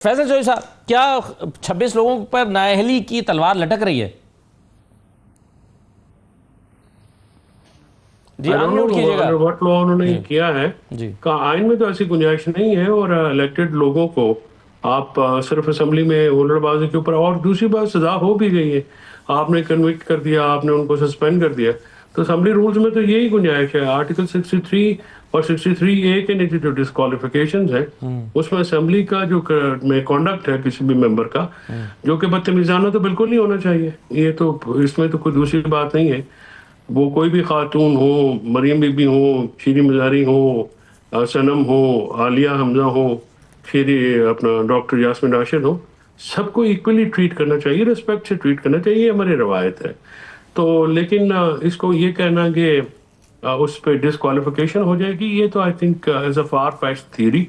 فیصل چوہدری صاحب، کیا 26 لوگوں پر نااہلی کی تلوار لٹک رہی ہے؟ جی انمیوٹ کیجئے گا۔ وٹ لا انہوں نے کیا ہے کہ آئین میں تو ایسی گنجائش نہیں ہے، اور الیکٹڈ لوگوں کو آپ صرف اسمبلی میں ہولڈر بازی کے اوپر، اور دوسری بات سزا ہو بھی گئی ہے، آپ نے کنوکٹ کر دیا، آپ نے ان کو سسپینڈ کر دیا، تو اسمبلی رولز میں تو یہی گنجائش ہے۔ آرٹیکل 63 اور 63A کے نیچے جو ڈسکوالیفیکیشنز ہیں اس میں اسمبلی کا جو میں کانڈکٹ ہے کسی بھی ممبر کا جو کہ بدتمیزانہ تو بالکل نہیں ہونا چاہیے، یہ تو اس میں تو کوئی دوسری بات نہیں ہے۔ وہ کوئی بھی خاتون ہو، مریم بی بی ہو، شیریں مزاری ہو، صنم ہو، عالیہ حمزہ ہو، پھر اپنا ڈاکٹر یاسمین راشد ہو، سب کو ایکولی ٹریٹ کرنا چاہیے، ریسپیکٹ سے ٹریٹ کرنا چاہیے، یہ ہماری روایت ہے۔ تو لیکن اس کو یہ کہنا کہ اس پہ ڈسکوالیفیکیشن ہو جائے گی، یہ تو I think as a for fetched theory,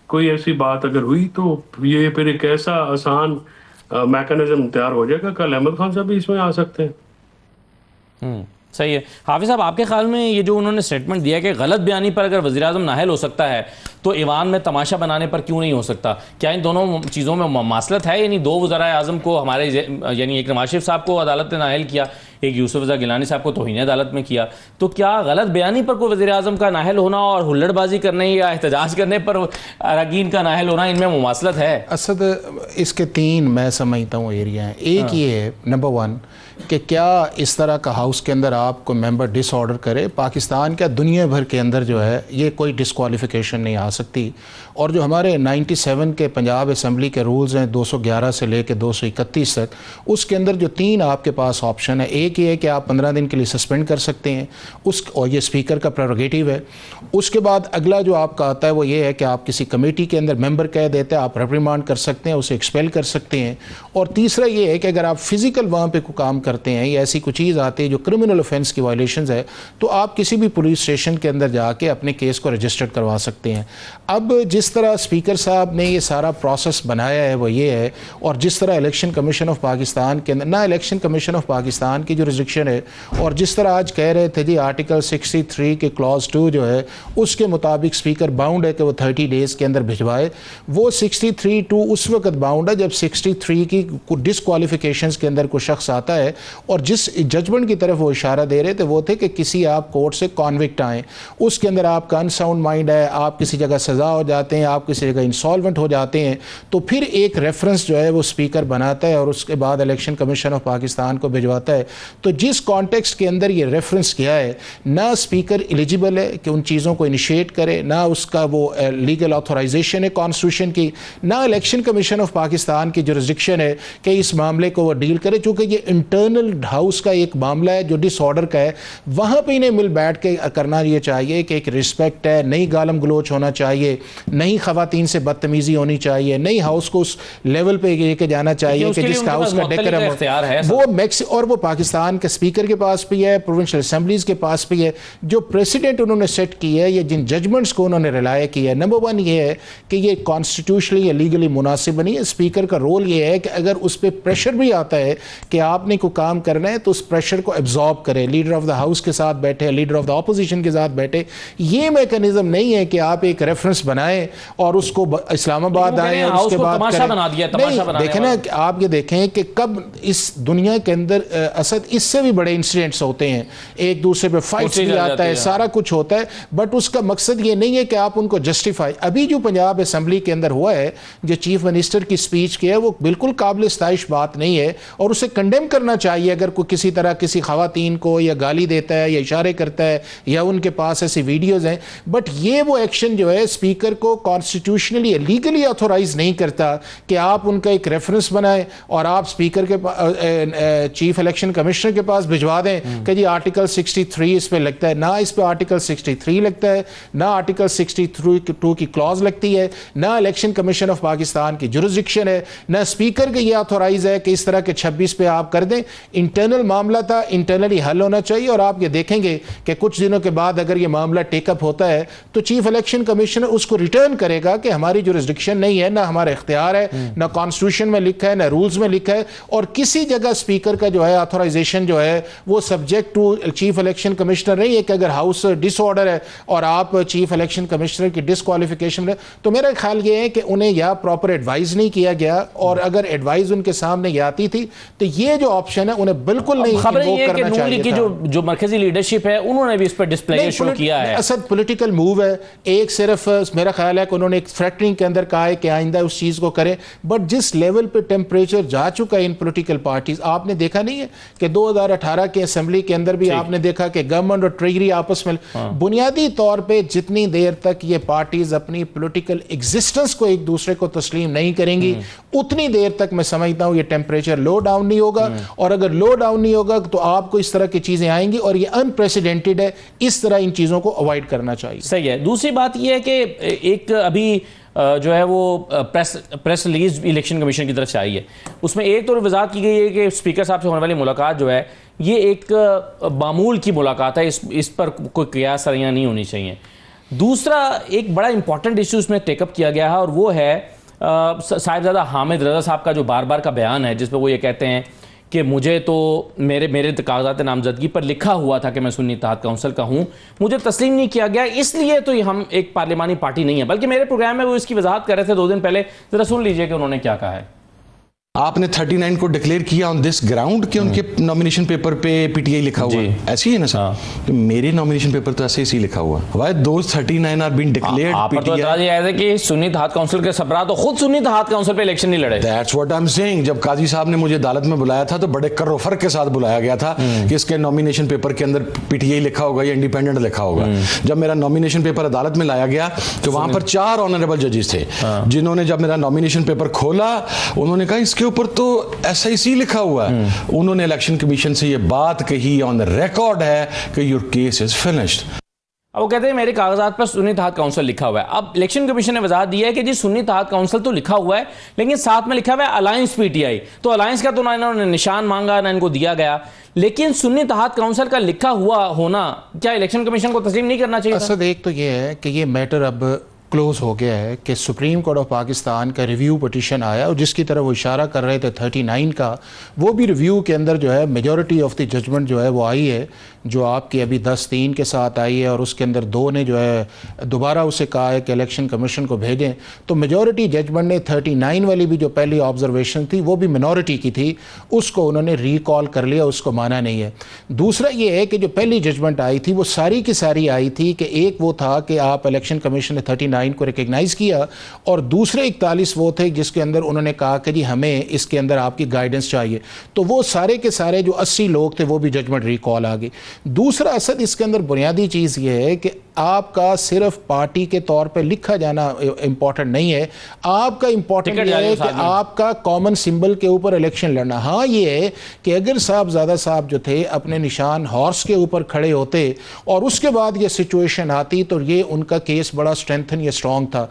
کوئی ایسی بات اگر ہوئی تو یہ پھر ایک ایسا آسان میکانزم تیار ہو جائے گا، کل احمد خان صاحب بھی اس میں آ سکتے ہیں۔ صحیح ہے۔ حافظ صاحب، آپ کے خیال میں یہ جو انہوں نے سٹیٹمنٹ دیا کہ غلط بیانی پر اگر وزیراعظم نااہل ہو سکتا ہے تو ایوان میں تماشا بنانے پر کیوں نہیں ہو سکتا؟ کیا ان دونوں چیزوں میں مماثلت ہے؟ یعنی دو وزرائے اعظم کو ہمارے، یعنی ایک نواز شریف صاحب کو عدالت نے نااہل کیا، ایک یوسف رضا گیلانی صاحب کو توہین عدالت میں کیا، تو کیا غلط بیانی پر کوئی وزیر اعظم کا نااہل ہونا اور ہلڑ بازی کرنے یا احتجاج کرنے پر اراکین کا نااہل ہونا، ان میں مماثلت ہے؟ اسد، اس کے تین میں سمجھتا ہوں ایریا ہیں۔ ایک یہ ہے نمبر 1 کہ کیا اس طرح کا ہاؤس کے اندر آپ کو ممبر ڈس آرڈر کرے، پاکستان کا دنیا بھر کے اندر جو ہے یہ کوئی ڈسکوالیفیکیشن نہیں آ سکتی، اور جو ہمارے 97 کے پنجاب اسمبلی کے رولز ہیں 211 سے لے کے 231 تک، اس کے اندر جو 3 آپ کے پاس آپشن ہے، ایک یہ ہے کہ آپ 15 دن کے لیے سسپینڈ کر سکتے ہیں، اور یہ اسپیکر کا پریروگیٹو ہے۔ اس کے بعد اگلا جو آپ کا آتا ہے وہ یہ ہے کہ آپ کسی کمیٹی کے اندر ممبر کہہ دیتے ہیں، آپ ریپریمانڈ کر سکتے ہیں، اسے ایکسپیل کر سکتے ہیں، اور تیسرا یہ ہے کہ اگر آپ فزیکل وہاں پہ کوئی کام کرتے ہیں یا ایسی کوئی چیز آتی ہے جو کرمنل اوفینس کی وائلیشنز ہے، تو آپ کسی بھی پولیس اسٹیشن کے اندر جا کے اپنے کیس کو رجسٹر کروا سکتے ہیں۔ اب جس طرح اسپیکر صاحب نے یہ سارا پروسیس بنایا ہے وہ یہ ہے، اور جس طرح الیکشن کمیشن آف پاکستان کے اندر، نہ الیکشن کمیشن آف پاکستان کی جو ریسٹرکشن ہے، اور جس طرح آج کہہ رہے تھے جی آرٹیکل 63 کے کلاز 2 جو ہے اس کے مطابق اسپیکر باؤنڈ ہے کہ وہ 30 ڈیز کے اندر بھجوائے، وہ 63(2) اس وقت باؤنڈ ہے جب 63 کی ڈسکوالیفیکیشنز کے اندر کوئی شخص آتا ہے، اور جس ججمنٹ کی طرف وہ اشارہ دے رہے تھے وہ تھے کہ کسی آپ کورٹ سے کانوکٹ آئیں، اس کے اندر آپ کا انساؤنڈ مائنڈ ہے، آپ کسی جگہ سزا ہو جاتے ہیں، آپ کسی جگہ انسالونٹ ہو جاتے ہیں، تو پھر ایک ریفرنس جو ہے وہ اسپیکر بناتا ہے اور اس کے بعد الیکشن کمیشن آف پاکستان کو بھجواتا ہے۔ تو جس کانٹیکسٹ کے اندر یہ ریفرنس کیا ہے، نہ اسپیکر ایلیجیبل ہے کہ ان چیزوں کو انیشیٹ کرے، نہ اس کا وہ لیگل آتھورائزیشن ہے کانسٹیٹیوشن کی، نہ الیکشن کمیشن آف پاکستان کی جورسڈکشن ہے کہ اس معاملے کو وہ ڈیل کرے، چونکہ یہ انٹرنل ہاؤس کا ایک معاملہ ہے جو ڈس آرڈر کا ہے، وہاں پہ انہیں مل بیٹھ کے کرنا یہ چاہیے کہ ایک رسپیکٹ ہے، نہیں گالم گلوچ ہونا چاہیے، نہیں خواتین سے بدتمیزی ہونی چاہیے، نہیں ہاؤس کو اس لیول پہ لے کے جانا چاہیے کہ جس کا ہاؤس کا ڈیکرم وہ اور وہ پاکستان کے اسپیکر کے پاس بھی ہے، پروونشل اسمبلیز کے پاس بھی ہے۔ جو پریسیڈنٹ انہوں نے سیٹ کی ہے، یہ جن ججمنٹس کو انہوں نے ریلائے کی ہے، نمبر 1 یہ ہے کہ یہ کانسٹیٹیوشنلی یا لیگلی مناسب نہیں ہے۔ اسپیکر کا رول یہ ہے کہ اگر اس پہ پریشر بھی آتا ہے کہ آپ نے کوئی کام کرنا ہے تو اس پریشر کو ایبزارب کرے، لیڈر آف دا ہاؤس کے ساتھ بیٹھے، لیڈر آف دا اپوزیشن کے ساتھ بیٹھے۔ یہ میکنزم نہیں ہے کہ آپ ایک ریفرنس بنائیں اور اس کو اسلام آباد آئیں اور اس کے بعد نہیں دیکھیں نا، آپ یہ دیکھیں کہ کب اس دنیا کے اندر اسد اس سے بھی بڑے انسیڈنٹس ہوتے ہیں، ایک دوسرے پہ فائٹس بھی آتا ہے، سارا کچھ ہوتا ہے، بٹ اس کا مقصد یہ نہیں ہے کہ آپ ان کو جسٹیفائی۔ ابھی جو پنجاب اسمبلی کے اندر ہوا ہے، جو چیف منسٹر کی سپیچ کی ہے، وہ بالکل قابل ستائش بات نہیں ہے، اور اسے کنڈیم کرنا چاہیے اگر کوئی کسی طرح کسی خواتین کو یا گالی دیتا ہے یا اشارے کرتا ہے یا ان کے پاس ایسی ویڈیوز ہیں، بٹ یہ وہ ایکشن جو ہے اسپیکر کو کانسٹیٹیوشنلی یا لیگلی آتھورائز نہیں کرتا کہ آپ ان کا ایک ریفرنس بنائیں اور آپ اسپیکر کے چیف الیکشن کمشنر کے پاس بھجوا دیں کہ جی آرٹیکل 63 اس پہ لگتا ہے۔ نہ اس پہ آرٹیکل 63 لگتا ہے، نہ آرٹیکل 62 کی کلاز لگتی ہے، نہ الیکشن کمیشن آف پاکستان کی جورسڈکشن ہے، نہ اسپیکر کے یہ آتھورائز ہے کہ اس طرح کے 26 پہ آپ کر دیں۔ انٹرنل معاملہ تھا، انٹرنلی حل ہونا چاہیے، اور آپ یہ دیکھیں گے کہ کچھ دنوں کے بعد اگر یہ معاملہ ٹیک اپ ہوتا ہے تو چیف الیکشن کمیشنر اس کو ریٹرن کوشچن کرے گا کہ ہماری جورسڈکشن نہیں ہے، نہ ہمارا اختیار ہے، نہ کانسٹیٹیوشن میں لکھا ہے، نہ رولز میں لکھا ہے، اور کسی جگہ اسپیکر کا جو ہے آتھورائزیشن جو ہے وہ subject to chief election commissioner نہیں ہے کہ اگر ہاؤس ڈس آرڈر ہے اور آپ چیف الیکشن کمشنر کی ڈسکوالیفیکیشن ہے. تو میرا خیال یہ ہے کہ انہیں یا پراپر ایڈوائز نہیں کیا گیا، اور اگر ایڈوائز ان کے سامنے یہ آتی تھی تو یہ جو آپشن ہے انہیں بالکل نہیں خبر انووک یہ ہے کہ کرنا نون چاہیے لیگ کی تھا. جو مرکزی لیڈرشپ ہے انہوں نے بھی اس پر ڈسپلے شروع کیا ہے. اصل پولیٹیکل موو ہے، ایک صرف میرا خیال ہے کہ انہوں نے ایک تھریٹننگ کے اندر کہا ہے کہ آئندہ اس چیز کو کرے، بٹ جس لیول پہ ٹیمپریچر جا چکا ہے ان پولیٹیکل پارٹیز، آپ نے دیکھا نہیں ہے کہ 2018 کے اسمبلی کے اندر بھی آپ نے دیکھا کہ گورنمنٹ اور ٹریجری آپس میں بنیادی طور پہ جتنی دیر تک یہ پارٹیز اپنی پولیٹیکل ایگزسٹنس کو ایک دوسرے کو تسلیم نہیں کریں گی اتنی دیر تک میں سمجھتا ہوں یہ ٹیمپریچر لو ڈاؤن نہیں ہوگا، اور اگر لو ڈاؤن نہیں ہوگا تو آپ کو اس طرح کی چیزیں آئیں گی، اور یہ انپریسیڈنٹڈ ہے. اس طرح ان چیزوں کو اوائڈ کرنا چاہیے. صحیح ہے. دوسری بات یہ ہے کہ ایک ابھی جو ہے وہ پریس ریلیز الیکشن کمیشن کی طرف سے آئی ہے، اس میں ایک تو وضاحت کی گئی ہے کہ اسپیکر صاحب سے ہونے والی ملاقات جو ہے یہ ایک معمول کی ملاقات ہے، اس پر کوئی قیاس سریاں نہیں ہونی چاہیے. دوسرا ایک بڑا امپورٹنٹ ایشو اس میں ٹیک اپ کیا گیا ہے، اور وہ ہے صاحبزادہ حامد رضا صاحب کا جو بار بار کا بیان ہے، جس پہ وہ یہ کہتے ہیں کہ مجھے تو میرے کاغذات نامزدگی پر لکھا ہوا تھا کہ میں سنی اتحاد کونسل کا ہوں، مجھے تسلیم نہیں کیا گیا، اس لیے تو ہم ایک پارلیمانی پارٹی نہیں ہے. بلکہ میرے پروگرام میں وہ اس کی وضاحت کر رہے تھے 2 دن پہلے، ذرا سن لیجئے کہ انہوں نے کیا کہا ہے. آپ نے 39 کو ڈکلیئر کیا آن دس گراؤنڈ کہ ان کے نومینیشن پیپر پہ پی ٹی آئی لکھا ہوا ہے، ایسے ہی ہے نا سر؟ میرے نومینیشن پیپر تو ایسے ہی لکھا ہوا ہے. Why those 39 are being declared آپ پر تو اعتراض یہ آیا تھا کہ سنی اتحاد کونسل کے سربراہ تو خود سنی اتحاد کونسل پہ الیکشن نہیں لڑے. That's what I'm saying. جب قاضی صاحب نے مجھے عدالت میں بلایا تھا تو بڑے کر و فر کے ساتھ بلایا گیا تھا کہ اس کے نومینیشن پیپر کے اندر پی ٹی آئی لکھا ہوگا یا انڈیپینڈنٹ لکھا ہوگا. جب میرا نومینیشن پیپر عدالت میں لایا گیا تو وہاں پر 4 آنریبل ججز تھے جنہوں نے جب میرا نومینیشن پیپر کھولا انہوں نے کہا اس کے اوپر تو ایسا ہی لکھا ہوا ہے. انہوں نے الیکشن کمیشن سے یہ بات کہی، آن ریکارڈ ہے کہ یور کیس از فنشڈ. اب وہ کہتے ہیں میرے کاغذات پر سنی اتحاد کونسل لکھا ہوا ہے. اب الیکشن کمیشن نے وضاحت دی ہے کہ جی سنی اتحاد کونسل تو لکھا ہوا ہے لیکن ساتھ میں لکھا ہوا ہے الائنس پی ٹی آئی، تو الائنس کا تو نہ انہوں نے نشان مانگا نہ ان کو دیا گیا، لیکن سنی اتحاد کونسل کا لکھا ہوا ہونا کیا الیکشن کمیشن کو تسلیم نہیں کرنا چاہیے؟ اصل ایک تو یہ ہے کہ یہ میٹر اب کلوز ہو گیا ہے کہ سپریم کورٹ آف پاکستان کا ریویو پٹیشن آیا، اور جس کی طرف وہ اشارہ کر رہے تھے 39 کا، وہ بھی ریویو کے اندر جو ہے میجورٹی آف دی ججمنٹ جو ہے وہ آئی ہے، جو آپ کی ابھی 10-3 کے ساتھ آئی ہے، اور اس کے اندر 2 نے جو ہے دوبارہ اسے کہا ہے کہ الیکشن کمیشن کو بھیجیں. تو میجورٹی ججمنٹ نے 39 والی بھی جو پہلی آبزرویشن تھی وہ بھی منورٹی کی تھی، اس کو انہوں نے ریکال کر لیا، اس کو مانا نہیں ہے. دوسرا یہ ہے کہ جو پہلی ججمنٹ آئی تھی وہ ساری کی ساری آئی تھی کہ ایک وہ تھا کہ آپ الیکشن کمیشن نے 39 کو ریکگنائز کیا، اور دوسرے 41 وہ تھے جس کے اندر انہوں نے کہا کہ جی ہمیں اس کے اندر آپ کی گائیڈنس چاہیے. تو وہ سارے کے سارے جو 80 لوگ تھے وہ بھی ججمنٹ ریکال آ گئی. دوسرا اصل اس کے اندر بنیادی چیز یہ ہے کہ آپ کا صرف پارٹی کے طور پہ لکھا جانا امپورٹنٹ نہیں ہے، آپ کا امپورٹنٹ یہ ہے کہ آپ کا کامن سمبل کے اوپر الیکشن لڑنا. ہاں یہ ہے کہ اگر صاحبزادہ صاحب جو تھے اپنے نشان ہارس کے اوپر کھڑے ہوتے اور اس کے بعد یہ سچویشن آتی تو یہ ان کا کیس بڑا اسٹرینتھن یا اسٹرانگ تھا.